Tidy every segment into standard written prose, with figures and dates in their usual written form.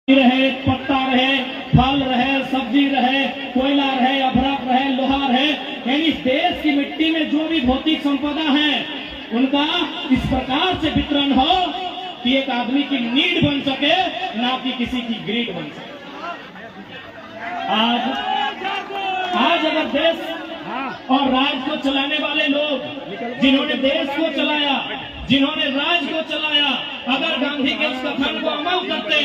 रहे, पत्ता रहे, फल रहे, सब्जी रहे, कोयला रहे, अभ्रक रहे, लोहा रहे, यानी देश की मिट्टी में जो भी भौतिक संपदा है उनका इस प्रकार से वितरण हो कि एक आदमी की नीड बन सके, ना कि किसी की ग्रीड बन सके। आज अगर देश और राज्य को चलाने वाले लोग, जिन्होंने देश को चलाया, जिन्होंने राज्य को चलाया, अगर गांधी के उस कथन को अमल करते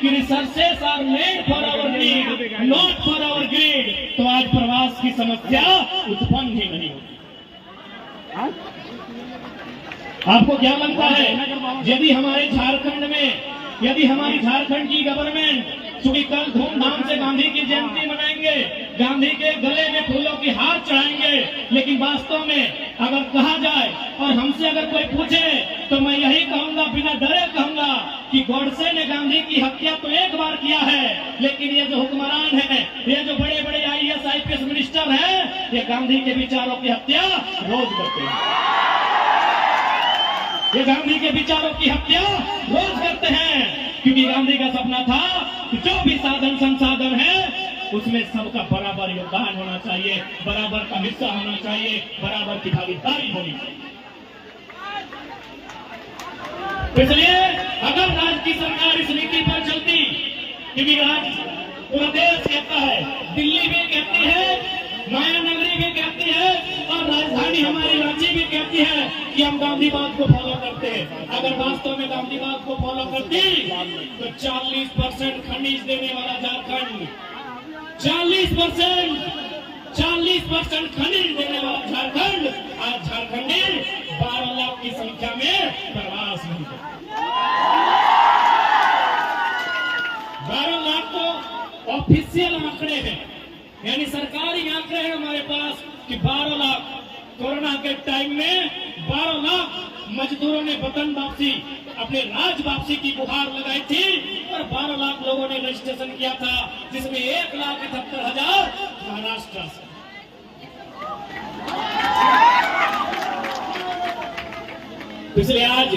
कि resources are made for our need not for our greed, तो आज प्रवास की समस्या उत्पन्न ही नहीं होती। आपको क्या लगता है, यदि हमारे झारखंड में, यदि हमारी झारखंड की गवर्नमेंट, क्योंकि कल धूमधाम से गांधी की जयंती मनाएंगे, गांधी के गले में फूलों की हार चढ़ाएंगे, लेकिन वास्तव में अगर कहा जाए और हमसे अगर कोई पूछे तो मैं यही कहूंगा, बिना डरे कहूंगा कि गॉडसे ने गांधी की हत्या तो एक बार किया है, लेकिन ये जो हुक्मरान है, ये जो बड़े बड़े IAS IPS मिनिस्टर है, ये गांधी के विचारों की हत्या रोज करते हैं। ये गांधी के विचारों की हत्या रोज करते हैं, क्योंकि गांधी का सपना था कि जो भी साधन संसाधन है उसमें सबका बराबर योगदान होना चाहिए, बराबर का हिस्सा होना चाहिए, बराबर की भागीदारी होनी चाहिए। इसलिए अगर राज्य की सरकार इस नीति पर चलती, क्योंकि राज्य पूरा देश कहता है, दिल्ली भी कहती है, माया नगरी भी कहती है और राजधानी हमारी रांची भी कहती है कि हम गांधीवाद को फॉलो करते हैं। अगर वास्तव में गांधीवाद को फॉलो करती तो 40% खनिज देने वाला झारखंड, 40% खनिज देने वाला झारखंड आज झारखंडी 12 लाख की संख्या में प्रवास नहीं करते। 12 लाख तो ऑफिशियल आंकड़े हैं, यानी सरकारी आंकड़े हैं हमारे पास कि 12 लाख कोरोना के टाइम में 12 लाख मजदूरों ने वतन वापसी, अपने राज्य वापसी की गुहार लगाई थी और 12 लाख लोगों ने रजिस्ट्रेशन किया था, जिसमें 1,78,000 महाराष्ट्र से। इसलिए आज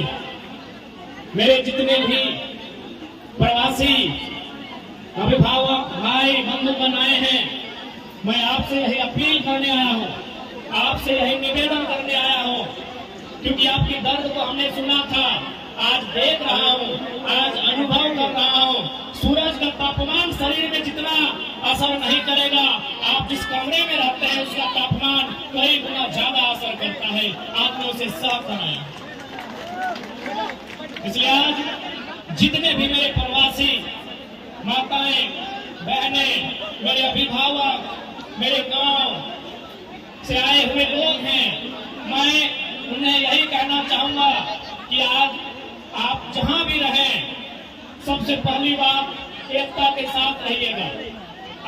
मेरे जितने भी प्रवासी अभिभावक भाई बंधुगण आए हैं, मैं आपसे यही अपील करने आया हूँ, आपसे यही निवेदन करने आया हूँ, क्योंकि आपकी दर्द को हमने सुना था, आज देख रहा हूँ, आज अनुभव कर रहा हूँ। सूरज का तापमान शरीर में जितना असर नहीं करेगा, आप जिस कमरे में रहते हैं उसका तापमान कई गुना ज्यादा असर करता है, आपने उसे साफ कराया। इसलिए आज जितने भी मेरे प्रवासी माताएं बहनें, मेरे अभिभावक, मेरे गांव से आए हुए लोग हैं, मैं उन्हें यही कहना चाहूंगा कि आज आप जहां भी रहें, सबसे पहली बात एकता के साथ रहिएगा।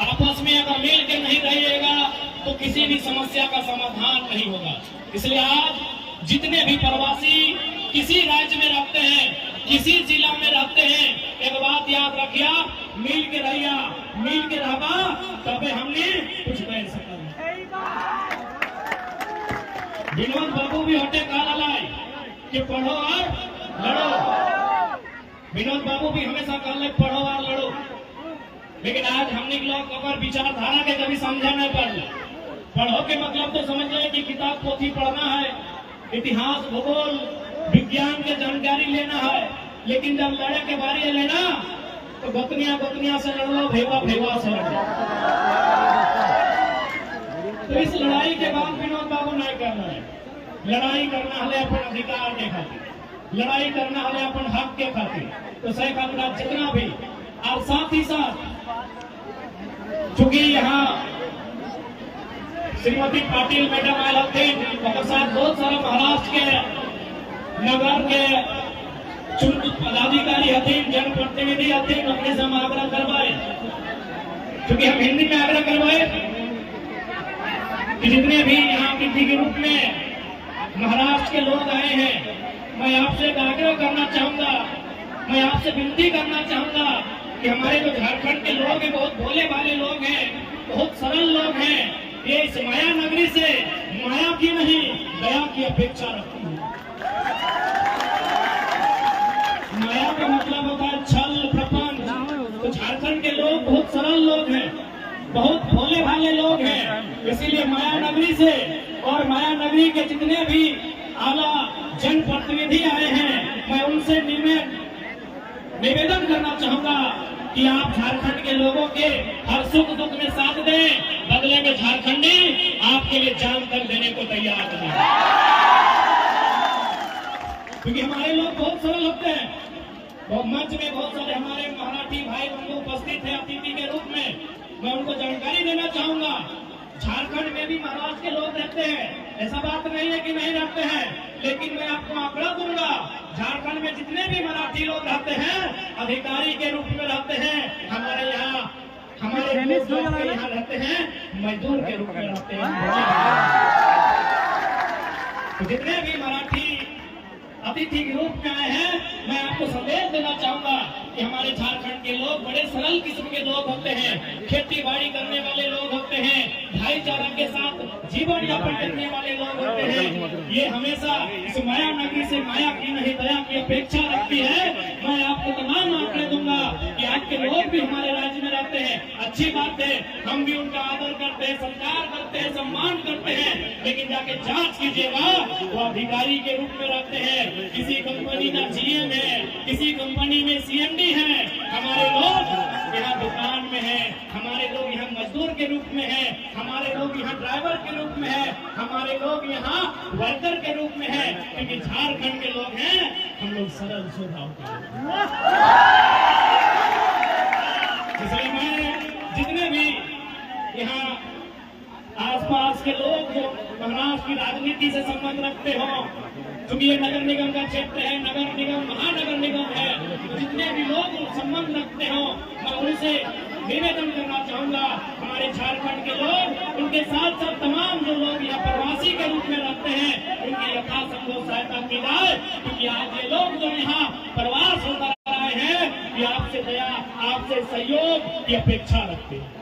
आपस में अगर मिल के नहीं रहिएगा तो किसी भी समस्या का समाधान नहीं होगा। इसलिए आज जितने भी प्रवासी किसी राज्य में रहते हैं, किसी जिला में रहते हैं, एक बात याद रखिया, मिल के रहिया, मिल के रहबा तबे हमने कुछ कर सकते। विनोद बाबू भी हटे काला लाई कि पढ़ो और लड़ो। विनोद बाबू भी हमेशा कहले पढ़ो और लड़ो, लेकिन आज हमने लोग अगर विचारधारा के कभी समझा नहीं पड़े। पढ़ो के मतलब तो समझ ले कि किताब पोथी पढ़ना है, इतिहास भूगोल विज्ञान के जानकारी लेना है, लेकिन जब लड़े के बारे लेना तो गतनिया से लड़ो, भेवा से लड़ो। तो इस लड़ाई के बाद विनोद बाबू नहीं करना है। लड़ाई करना है अपन अधिकार के खातिर, लड़ाई करना है अपन हक के खातिर। तो शेख अपना जितना भी, और साथ ही साथ चूंकि यहाँ श्रीमती पाटिल मैडम आए थे, और साथ बहुत सारा महाराष्ट्र के नगर के चुनित पदाधिकारी हथीन, जनप्रतिनिधि हथीन, अपने से हम आग्रह करवाए, क्योंकि हम हिंदी में आग्रह करवाए कि जितने भी यहाँ की ग्रुप में महाराष्ट्र के लोग आए हैं, मैं आपसे आग्रह करना चाहूंगा, मैं आपसे विनती करना चाहूंगा कि हमारे जो झारखंड के लोग हैं, बहुत भोले भाले लोग हैं, बहुत सरल लोग हैं, ये इस माया नगरी से माया की नहीं दया की अपेक्षा रखती है। माया का मतलब होता है छल प्रपंच, बहुत भोले भाले लोग हैं। इसीलिए माया नगरी से और माया नगरी के जितने भी आला जनप्रतिनिधि आए हैं, मैं उनसे निवेदन करना चाहूंगा कि आप झारखंड के लोगों के हर सुख दुख में साथ दें, बदले में झारखंडी आपके लिए जान तक देने को तैयार हैं। क्योंकि हमारे लोग बहुत सरल होते हैं। वो मंच में बहुत सारे हमारे मराठी भाई बंधु उपस्थित हैं अतिथि के रूप में। मैं उनको जानकारी देना चाहूंगा, झारखंड में भी महाराष्ट्र के लोग रहते हैं, ऐसा बात नहीं है कि नहीं रहते हैं, लेकिन मैं आपको आंकड़ा दूंगा, झारखंड में जितने भी मराठी लोग रहते हैं अधिकारी के रूप में रहते हैं, हमारे यहाँ यहाँ रहते हैं मजदूर के रूप में रहते हैं। तो जितने भी मराठी अतिथि के रूप में आए हैं, मैं आपको संदेश देना चाहूंगा कि हमारे झारखंड के लोग बड़े सरल किस्म के लोग होते हैं, खेती बाड़ी करने वाले लोग होते हैं, भाईचारा के साथ जीवन यापन करने वाले लोग होते हैं। ये हमेशा इस माया नगरी से माया की नहीं दया की अपेक्षा रखती है। मैं आपको तमाम आंकड़े दूंगा कि आज के लोग भी हमारे राज्य में रहते हैं, अच्छी बात है, हम भी उनका आदर करते हैं, सत्कार करते हैं, सम्मान करते हैं, लेकिन जाके जांच कीजिएगा वो अधिकारी के रूप में रहते हैं, किसी कंपनी का जीएम है, किसी कंपनी में सीएमडी है। हमारे लोग यहाँ दुकान में है, हमारे लोग यहाँ मजदूर के रूप में है, हमारे लोग यहाँ ड्राइवर के रूप में है, हमारे लोग यहाँ वर्कर के रूप में है। क्योंकि झारखंड के लोग हैं, हम लोग सरल स्वभाव के लोग। इसलिए मैं जितने भी यहाँ आसपास के लोग जो महाराष्ट्र की राजनीति से संबंध रखते हो, क्योंकि ये नगर निगम का क्षेत्र है, नगर निगम महानगर निगम है, तो जितने भी लोग संबंध रखते हो, मैं उनसे निवेदन करना चाहूंगा, हमारे झारखंड के लोग, उनके साथ साथ तमाम जो लोग यहाँ प्रवासी के रूप में रहते हैं, उनकी यथासंभव सहायता की जाए। क्योंकि आज ये लोग जो यहाँ प्रवास होकर आए हैं, ये आपसे दया, आपसे सहयोग की अपेक्षा रखते हैं।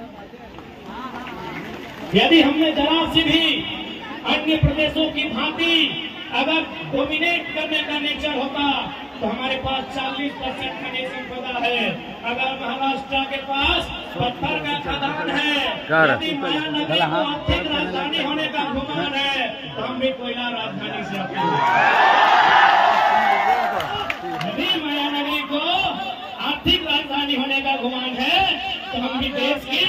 यदि हमने जरा से भी अन्य प्रदेशों की भांति अगर डोमिनेट करने का नेचर होता तो हमारे पास 40% खनिज संपदा है। अगर महाराष्ट्र के पास पत्थर का खदान है, यदि माया नगरी को आर्थिक राजधानी होने का गुमान है, तो हम भी कोयला राजधानी से आते हैं। यदि माया नगरी को आर्थिक राजधानी होने का गुमान है, तो हम भी देश की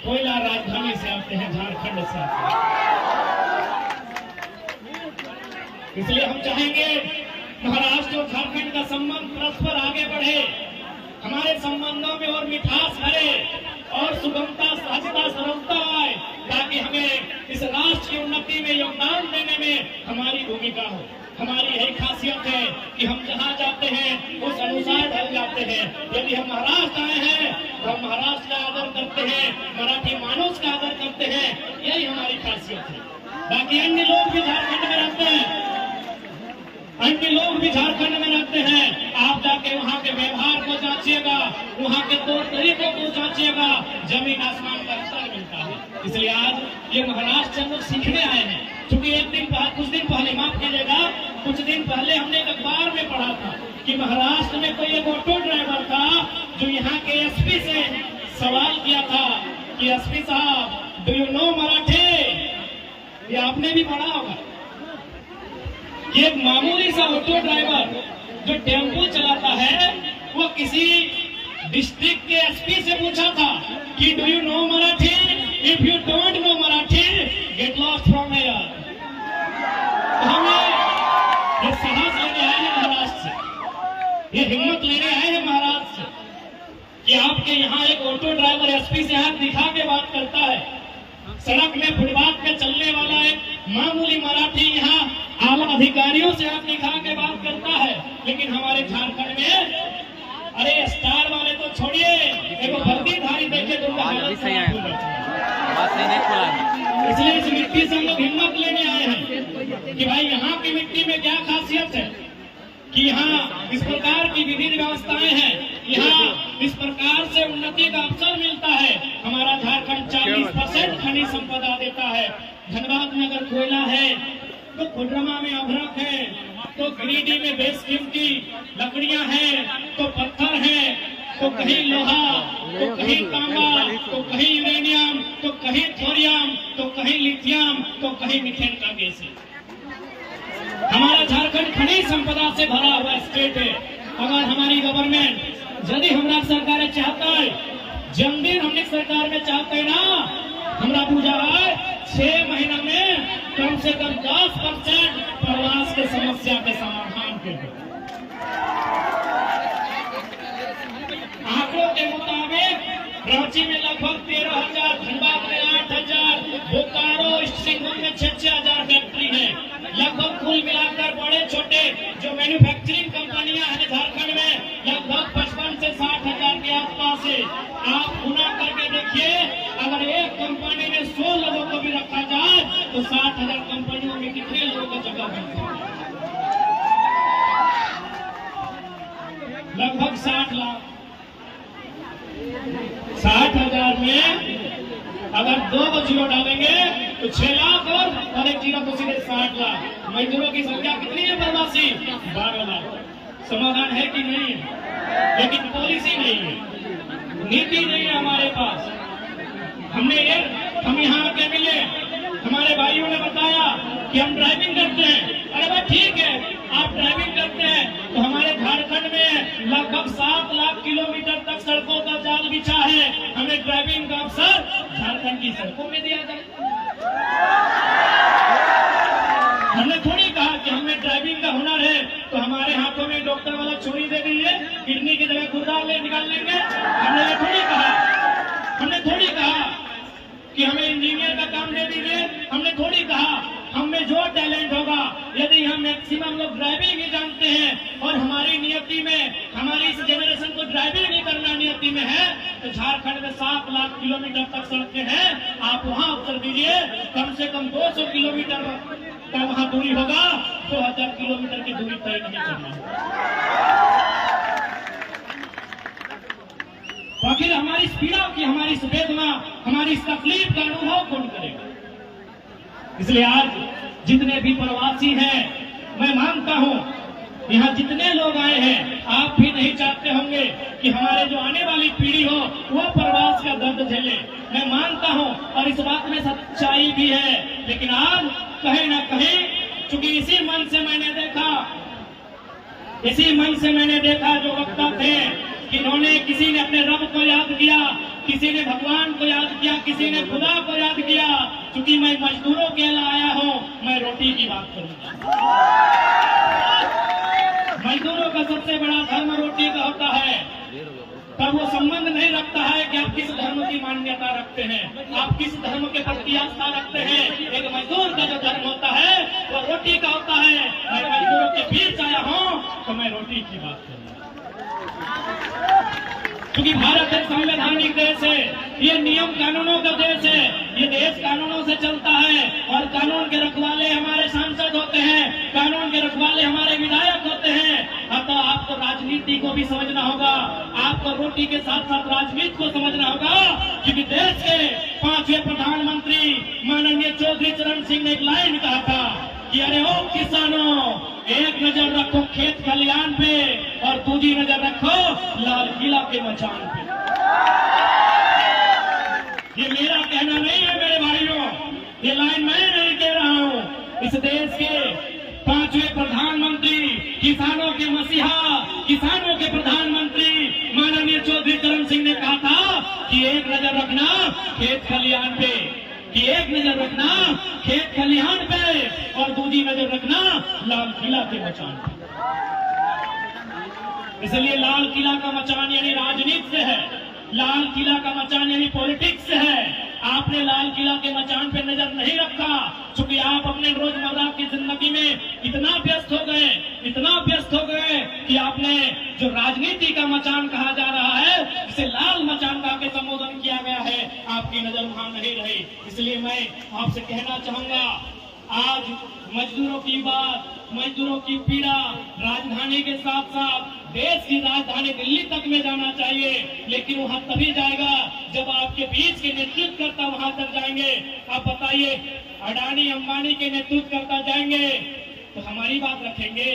कोयला राजधानी से आते हैं, झारखंड से आते हैं। इसलिए हम चाहेंगे महाराष्ट्र और झारखंड का संबंध परस्पर आगे बढ़े, हमारे संबंधों में और मिठास भरे और सुगमता, सहजता, सरलता आए, ताकि हमें इस राष्ट्र की उन्नति में योगदान देने में हमारी भूमिका हो। हमारी यही खासियत है कि हम जहाँ जाते हैं उस अनुसार ढल जाते हैं। यदि हम महाराष्ट्र आए हैं तो हम महाराष्ट्र का आदर करते हैं, मराठी मानुष का आदर करते हैं, यही हमारी खासियत है। बाकी अन्य लोग भी झारखंड में रहते हैं, अन्य लोग भी झारखंड में रहते हैं, आप जाके वहाँ के व्यवहार को जांचिएगा, वहाँ के तौर तरीकों को जांचिएगा, जमीन आसमान का अंतर मिलता है। इसलिए आज ये महाराष्ट्र हम लोग सीखने आए हैं। क्योंकि कुछ दिन पहले, माफ कीजिएगा, कुछ दिन पहले हमने एक अखबार में पढ़ा था कि महाराष्ट्र में कोई एक ऑटो ड्राइवर था जो यहाँ के एसपी से सवाल किया था कि एसपी साहब, डू यू नो मराठी? ये आपने भी पढ़ा होगा। ये मामूली सा ऑटो ड्राइवर जो टेम्पो चलाता है, वो किसी डिस्ट्रिक्ट के एसपी से पूछा था कि do you know Marathi? If you don't know Marathi, get lost from here. हमें ये साहस लेने आए हैं महाराष्ट्र से, ये हिम्मत लेने आए हैं महाराष्ट्र से कि आपके यहाँ एक ऑटो ड्राइवर एसपी से हाथ दिखा के बात करता है, सड़क में फुटपाथ पे चलने वाला एक मामूली मराठी यहाँ आला अधिकारियों से हाथ दिखा के बात करता है। लेकिन हमारे झारखंड में अरे स्टार वाले तो छोड़िए, एक वर्दीधारी देखे तो इसलिए इस मिट्टी से हम लोग हिम्मत लेने आए हैं कि भाई यहाँ की मिट्टी में क्या खासियत है कि यहाँ इस प्रकार की विधि व्यवस्थाएं हैं, यहाँ इस प्रकार से उन्नति का अवसर मिलता है। हमारा झारखंड 40% खनिज संपदा देता है। धनबाद में अगर कोयला है तो कोडरमा में अभ्रक है, तो गिरिडीह में बेशकीमती लकड़ियां हैं, तो पत्थर है, तो कहीं लोहा, तो कहीं तांबा, तो कहीं यूरेनियम, तो कहीं थोरियम, तो कहीं लिथियम, तो कहीं मीथेन का गैस है। हमारा झारखंड खनिज संपदा से भरा हुआ स्टेट है। अगर हमारी गवर्नमेंट यदि हमारा सरकार चाहता है, जल्दी हमने सरकार में चाहते हैं ना, हमारा पूजा है 6 महीना में कम से कम 10% प्रवास के समस्या के समाधान के लिए। आंकड़ों के मुताबिक रांची में लगभग 13,000, धनबाद में 8,000, बोकारो सिंहभूम में 6,000 फैक्ट्री है। लगभग कुल मिलाकर बड़े छोटे जो मैन्युफैक्चरिंग कंपनियां हैं झारखंड में लगभग 55 से 60,000 के आसपास है। आप गुना करके देखिए, अगर एक कंपनी में 100 लोगों को भी रखा जाए तो 60,000 कंपनियों में कितने लोगों को जगह बनती है? लगभग 60 लाख। 60,000 में अगर 2 जीरो डालेंगे तो 6 लाख और 1 जीरो तो सीधे 60 लाख। मजदूरों की संख्या कितनी है प्रवासी? 12 लाख। समाधान है कि नहीं है? लेकिन पॉलिसी नहीं है, नीति नहीं है हमारे पास। हम यहाँ के मिले, हमारे भाइयों ने बताया कि हम ड्राइविंग करते हैं। अरे भाई ठीक है, आप ड्राइविंग करते हैं तो हमारे झारखंड में लगभग 7 लाख किलोमीटर तक सड़कों का जाल बिछा है। हमें ड्राइविंग का अवसर झारखंड की सड़कों में दिया जाए। हमने थोड़ी कहा कि हमें ड्राइविंग का हुनर है तो हमारे हाथों में डॉक्टर वाला छुरी दे दीजिए, किडनी की जगह गुर्दा निकाल लेंगे। हमने ये थोड़ी कहा। हमने थोड़ी कहा कि हमें इंजीनियर का काम दे दीजिए। हमने थोड़ी कहा हमें जो टैलेंट होगा, यदि हम मैक्सिमम लोग ड्राइविंग ही जानते हैं और हमारी नियति में, हमारी इस जनरेशन को ड्राइविंग नहीं करना नियति में है, तो झारखंड में 7 लाख किलोमीटर तक सड़कें हैं। आप वहां उत्तर दीजिए, कम से कम 200 किलोमीटर का वहां दूरी होगा, 2000 किलोमीटर की दूरी तय नहीं करना है। आखिर हमारी इस पीड़ा की, हमारी इस वेदना, हमारी इस तकलीफ का अनुभव कौन करेगा? इसलिए आज जितने भी प्रवासी हैं, मैं मानता हूं यहाँ जितने लोग आए हैं, आप भी नहीं चाहते होंगे कि हमारे जो आने वाली पीढ़ी हो वह प्रवास का दर्द झेले। मैं मानता हूं और इस बात में सच्चाई भी है। लेकिन आज कहीं ना कहीं, चूंकि इसी मन से मैंने देखा जो वक्ता थे, इन्होंने, किसी ने अपने रब को याद किया, किसी ने भगवान को याद किया, किसी ने खुदा को याद किया। क्योंकि मैं मजदूरों के लिए आया हूं, मैं रोटी की बात करूंगा। मजदूरों का सबसे बड़ा धर्म रोटी का होता है। तब वो संबंध नहीं रखता है कि आप किस धर्म की मान्यता रखते हैं, आप किस धर्म के प्रति आस्था रखते हैं। एक मजदूर का जो धर्म होता है वो रोटी का होता है। मैं मजदूरों के बीच आया हूं तो मैं रोटी की बात करूंगा। क्योंकि भारत एक संवैधानिक देश है, ये नियम कानूनों का देश है, ये देश कानूनों से चलता है और कानून के रखवाले हमारे सांसद होते हैं, कानून के रखवाले हमारे विधायक होते हैं। अतः आपको राजनीति को भी समझना होगा, आपको रोटी के साथ साथ राजनीति को समझना होगा। क्योंकि देश के 5वें प्रधानमंत्री माननीय चौधरी चरण सिंह ने एक लाइन कहा था कि अरे ओ किसानों, एक नजर रखो खेत खलियान पे और दूसरी नजर रखो लाल किला के मचान पे। ये मेरा कहना नहीं है मेरे भाइयों, ये लाइन मैं नहीं कह रहा हूं। इस देश के 5वें प्रधानमंत्री, किसानों के मसीहा, किसानों के प्रधानमंत्री माननीय चौधरी चरण सिंह ने कहा था कि एक नजर रखना खेत खलियान पे, कि एक नजर रखना खेत खलिहान पे और दूसरी नजर रखना लाल किला के मचान पे। इसलिए लाल किला का मचान यानी राजनीति से है, लाल किला का मचान यानी पॉलिटिक्स से है। आपने लाल किला के मचान पे नजर नहीं रखा, क्योंकि आप अपने रोजमर्रा की जिंदगी में इतना व्यस्त हो गए कि आपने जो राजनीति का मचान कहा जा रहा है, जिसे लाल मचान का के संबोधन किया गया है, आपकी नजर वहां नहीं रही। इसलिए मैं आपसे कहना चाहूंगा, आज मजदूरों की बात, मजदूरों की पीड़ा राजधानी के साथ साथ देश की राजधानी दिल्ली तक में जाना चाहिए। लेकिन वहां तभी जाएगा जब आपके बीच के नेतृत्वकर्ता वहां तक जाएंगे। आप बताइए, अडानी अंबानी के नेतृत्वकर्ता जाएंगे तो हमारी बात रखेंगे?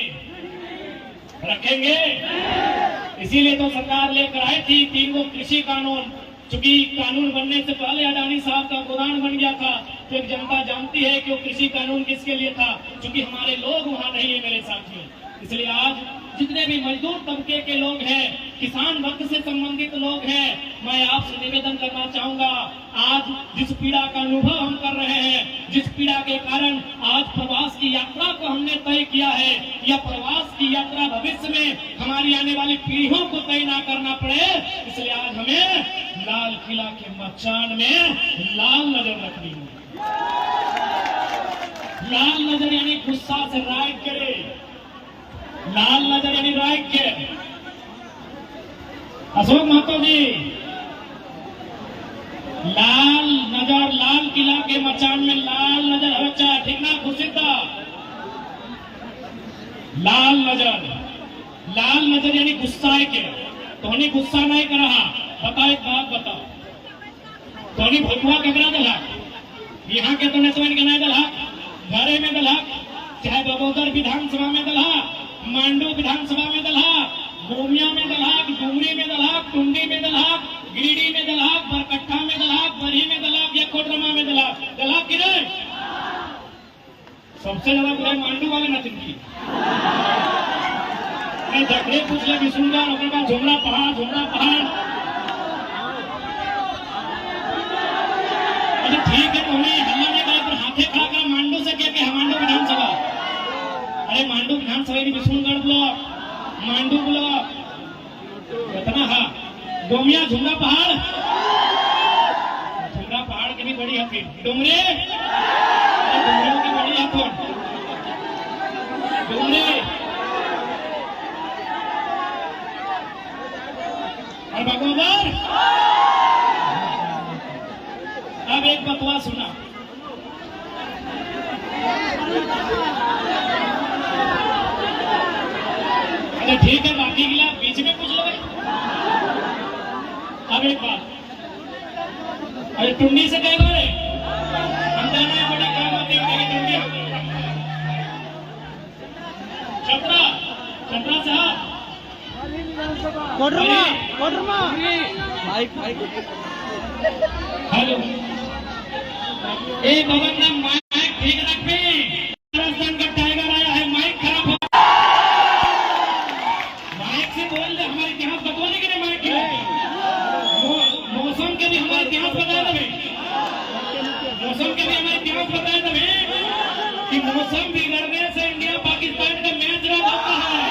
इसीलिए तो सरकार लेकर आई थी 3 कृषि कानून, चूंकि कानून बनने से पहले अडानी साहब का गोदान बन गया था, तो एक जनता जानती है कि वो कृषि कानून किसके लिए था, चूंकि हमारे लोग वहां नहीं है मेरे साथियों। इसलिए आज जितने भी मजदूर तबके के लोग हैं, किसान वर्ग से संबंधित लोग हैं, मैं आपसे निवेदन करना चाहूंगा, आज जिस पीड़ा का अनुभव हम कर रहे हैं, जिस पीड़ा के कारण आज प्रवास की यात्रा को हमने तय किया है, यह प्रवास की यात्रा भविष्य में हमारी आने वाली पीढ़ियों को तय ना करना पड़े, इसलिए आज हमें लाल किला के मचान में लाल नजर रखनी है। लाल नजर यानी गुस्सा से राग करे, लाल नजर यानी राज्य। अशोक महतो जी, लाल नजर, लाल किला के मचान में लाल नजर हमेशा, ठीक ना खुशिदा? लाल नजर यानी गुस्सा के, तोहनी गुस्सा नहीं कर रहा। बताओ एक बात बताओ, तोहनी भगवा ककरा दलहक? यहाँ के तो नेतवन के नहीं दलहक, घरे में दलहक, चाहे बगोदर विधानसभा में दलहक, मांडू विधानसभा में दलहक, गोमिया में दलहक, डुमरी में दलहक, टुंडी में दलहक, गिरिडीह में दलहक, बरकट्ठा में दलहक, बरही में दलहक या कोडरमा में दलहक की नहीं? सबसे ज्यादा बुराई मांडू वाले न तिनकी। जगड़े पूछ ले विष्णुगढ़, ओकर बाद झुमरा पहाड़। अच्छा ठीक है, तुम्हें हल्ला नहीं करे, पर हाथे खड़ा कर मांडू से क्या कि मांडू विधानसभा। अरे मांडू विधानसभा विष्णुगढ़ ब्लॉक, मांडू ब्लॉक कितना है, गोमिया झुमरा पहाड़ की भी बड़ी हथी, डुमरे की बड़ी हथों, डुमरे और बगोदर। अब एक बकवास सुना, अरे ठीक है, बाकी गिला बीच में पूछ लो। अब एक बात, अरे टुंडी से कह दो रे, हम जाना है बड़ी काम होती है टुंडी। छपरा साहब, कोडरमा हेलो, एक भवन नाम माइक ठीक रखी, राजस्थान का टाइगर आया है, माइक खराब हो, माइक से बोल दे, हमारे इतिहास बतवाने के लिए माइक की मौसम के भी हमारे इतिहास बताए दे, मौसम के भी हमारे इतिहास बताए दे कि मौसम बिगड़ने से इंडिया पाकिस्तान का मैच रद्द होता है।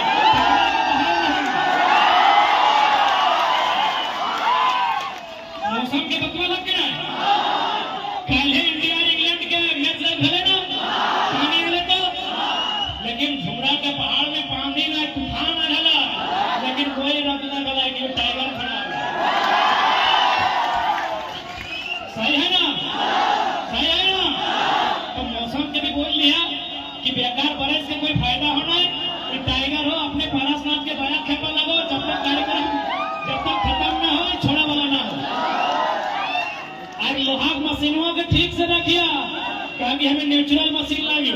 मौसम के बतवा लग गया, कल ही इंडिया इंग्लैंड के मैच भले ना पानी मिले तो, लेकिन झुमरा के पहाड़ में पानी ना तूफान आ जाला, लेकिन कोई रद्द ना गला कि टाइगर खड़ा। सही है ना? तो मौसम के भी बोल लिया कि बेकार बरस से कोई फायदा होना है, कि टाइगर हो अपने पारसनाथ के बड़ा खेपा लगो, जब तक कार्यक्रम जब तक खत्म ना हो, छोड़ा वाला ना हो। आज लोहा मशीनों के ठीक से रखिया, क्योंकि हमें नेचुरल मशीन लगी,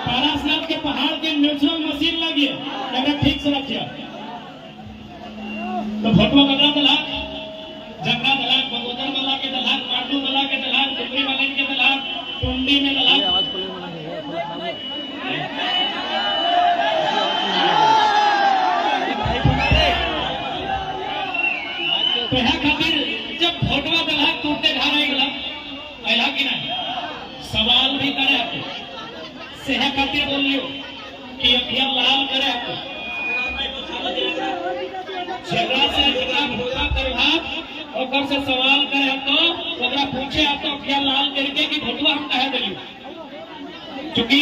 पारसनाथ के पहाड़ के नेचुरल मशीन लगी, अगर ठीक से रखिया तो भटवा ककरा दलहक, जगरा दलहक, बगोदर वाला के दलहक, मांडू वाला के दलहक, डुमरी वाले के दलहक, टुंडी में दलहक। तो यहाँ खातिर जब भोटवा दलहक टूटते घर गला अला कि नहीं, सवाल भी करे आपको, सेहा खातिर बोल लियो कि अखिया लाल करे आपको, झगड़ा से झगड़ा भोटवा करभाग और से सवाल करे तो ओकरा पूछे आप तो अखिया लाल करके कि भोटवा हम कहे दिलियो। क्योंकि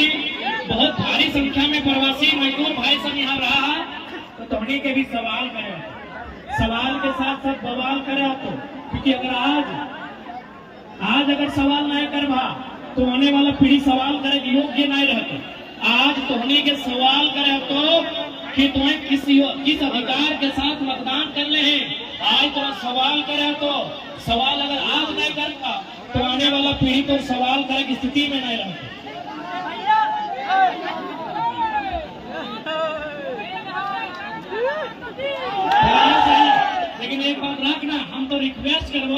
बहुत भारी संख्या में प्रवासी मजदूर भाई सब यहाँ रहा है, तो तोहनी के भी सवाल करे, सवाल के साथ साथ बवाल करे आपको, क्योंकि अगर आज अगर सवाल नहीं करवा तो आने वाला पीढ़ी सवाल करे योग्य नहीं रहते। आज तोहनी के सवाल करे तो कि तुम्हें किस अधिकार के साथ मतदान करने हैं, आज तो सवाल करे तो सवाल अगर आज नहीं करता तो आने वाला पीढ़ी तो सवाल करे की स्थिति में नहीं रहती। लेकिन एक बात रखना, हम तो रिक्वेस्ट करो,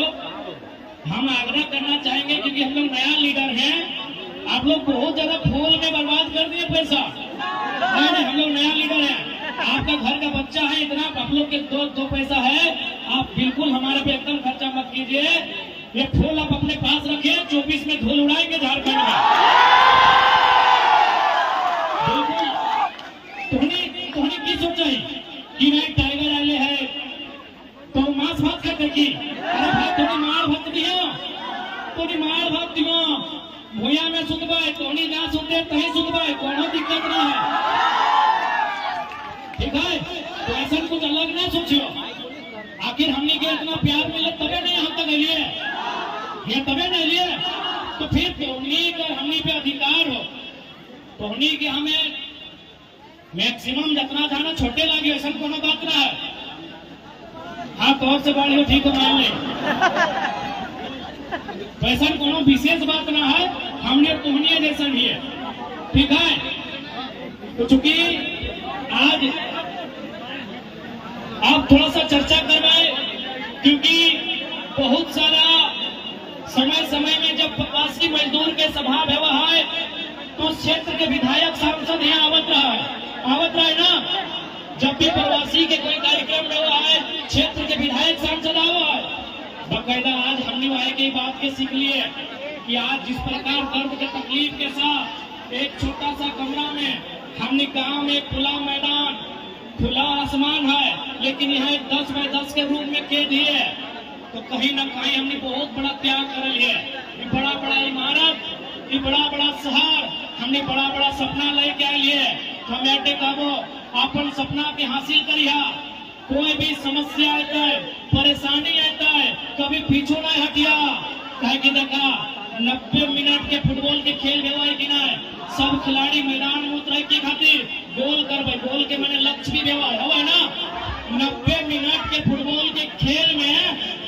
हम आग्रह करना चाहेंगे क्योंकि हम लोग नया लीडर हैं। आप लोग बहुत ज्यादा फूल में बर्बाद कर दिए पैसा। नहीं, हम लोग नया लीडर हैं। आपका घर का बच्चा है, इतना आप लोग के दो पैसा है, आप बिल्कुल हमारे पे एकदम खर्चा मत कीजिए। ये फूल आप अपने पास रखिए, 24 में धूल उड़ाएंगे झारखंड में। बिल्कुल तुहनी की सोचाई कि नहीं टाइगर आए है तो मांस भात खाते की, अरे भाई तुनी मार भात दियो, भूया में सुतबा, तोनी ना सुते तही सुतबा, कोनो दिक्कत ना है, ठीक है। तो ऐसा कुछ अलग ना सोचियो। आखिर हमने के इतना प्यार मिले तबे नहीं हम तक लिए, ये तबे नहीं लिए, तो फिर तोहनी का हमनी पे अधिकार हो, तोहनी के हमें मैक्सिमम जितना जाना छोटे लागे, ऐसा कोनो बात ना है। हाँ, तौर से बाढ़ी हो, ठीक हो, मान ले, तो ऐसा कोनो विशेष बात ना है, हमने तोहनी जैसा भी है, ठीक है। तो चूंकि आज आप थोड़ा सा चर्चा करवाए, क्योंकि बहुत सारा समय में जब प्रवासी मजदूर के सभा व्यवहार है तो क्षेत्र के विधायक सांसद यहाँ आवत रहा है ना। जब भी प्रवासी के कोई कार्यक्रम व्यवहार है, क्षेत्र के विधायक सांसद आवा है। बकायदा आज हमने वहां की बात के सीख लिए कि आज जिस प्रकार दर्द के तकलीफ के साथ एक छोटा सा कमरा में हमने गांव में खुला मैदान, खुला आसमान है, लेकिन यहाँ एक 10 बाय 10 के रूप में कैद है, तो कहीं ना कहीं हमने बहुत बड़ा त्याग कर लिया। ये बड़ा बड़ा इमारत, ये बड़ा बड़ा शहर, हमने बड़ा बड़ा सपना लेके आए लिए। हम ऐटे काबो अपन सपना के हासिल करिया। कोई भी समस्या आता है, परेशानी आता है, कभी पीछू नहीं हटिया। कहे कि देखा 90 मिनट के फुटबॉल के खेल भेवा कि ना, सब खिलाड़ी मैदान में उतरे की खातिर गोल करवे, गोल के मैंने लक्ष्य भी भेवा है ना। 90 मिनट के फुटबॉल के खेल में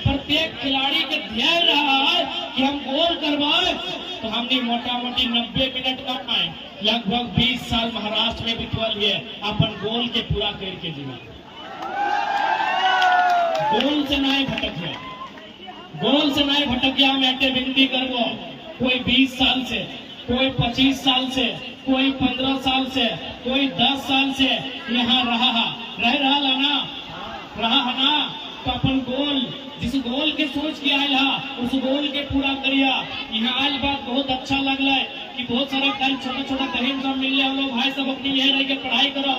प्रत्येक खिलाड़ी के ध्यान रहा है कि हम गोल करवाए, तो हमने मोटा मोटी 90 मिनट का है, लगभग 20 साल महाराष्ट्र में बितवल है अपन गोल के पूरा करके जीवन। गोल से नहीं भटक गया, गोल से नहीं भटक गया। हम ऐसे विनती करबो, कोई 20 साल से, कोई 25 साल से, कोई 15 साल से, कोई 10 साल से यहाँ रहा ना, तो अपन गोल, जिस गोल के सोच के आयल उस गोल के पूरा करिया। यहाँ आज बात बहुत अच्छा लगल है कि बहुत सारा कल छोटा बहन सब मिल रहे लोग, भाई सब अपनी यह रह के पढ़ाई करो,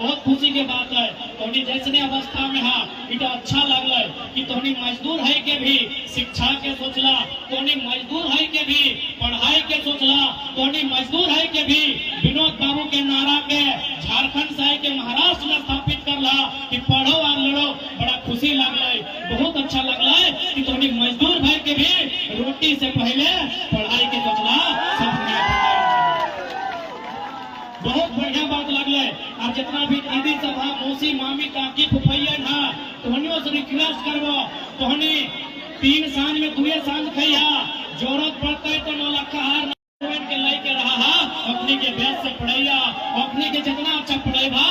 बहुत खुशी की बात है। तोहनी जैसने अवस्था में हा इटा अच्छा लगल है कि तोहनी मजदूर है के भी शिक्षा के सोचला, तोहनी मजदूर है के भी पढ़ाई के सोचला, तोहनी मजदूर है के भी विनोद बाबू के नारा के झारखंड से के महाराष्ट्र में स्थापित करला कि पढ़ो और लड़ो। बड़ा खुशी लगल है, बहुत अच्छा लगल है कि तोहनी मजदूर भाई के भी रोटी से पहले पढ़ाई के सोचला। बहुत बढ़िया बात लगल है। और जितना भी दीदी सभा, मौसी, मामी, काकी, फुफैया था, तोहनियों से रिक्वेस्ट करबो, तोहनी 3 सांझ में 2 सांझ खैया, जरूरत पड़ता है तो 9 लाख हार के लेके रहा अपनी के बेस से पढ़ैया, अपनी के जितना अच्छा पढ़ेगा